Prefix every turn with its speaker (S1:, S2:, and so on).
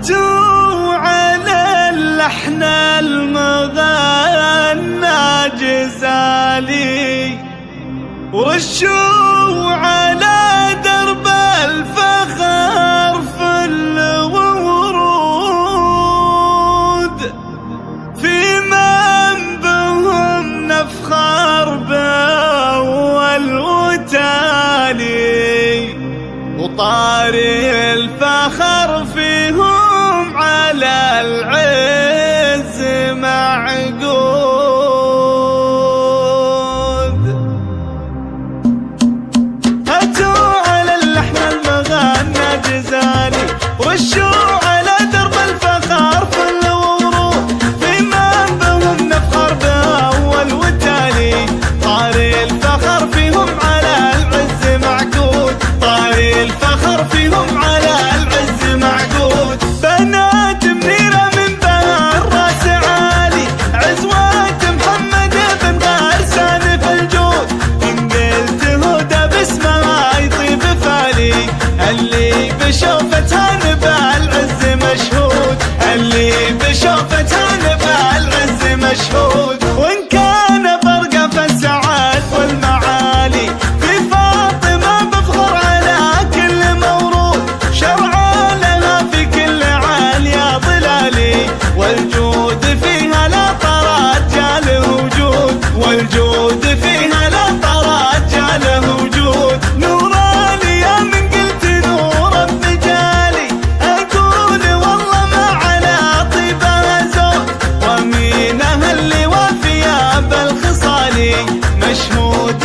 S1: هاتوا على اللحن المغنى جزالي، ورشوا على درب الفخر فل وورود، في من بهم نفخر بأول وتالي، وطاري الفخر فيهم على العز معقود. هاتوا على اللحن المغنى جزالي، ورشوا على درب الفخر فل وورود، في من بهم نفخر بأول وتالي، طاري الفخر فيهم على العز معقود، طاري الفخر فيهم على العز معقود. بنات منيرة من بهر راس عالي، عزوات محمد بن غرسان في الجود، إن قلت هدى باسمها يطيب فالي، اللي بشوفتها نبع العز مشهود، اللي بشوفتها نبع العز مشهود. وإن كان برقة فالسعاد والمعالي، في فاطمة بفخر على كل مورود، شرعا لها في كل عال يا ظلالي، والجود فيها لا طرات جاله وجود، والجود فيها لا طرات جاله وجود. نوراني يا من قلت نور الرجالي، أقول والله ما على طيبها زود، ومينها اللي وافية بالخصالي، مشهود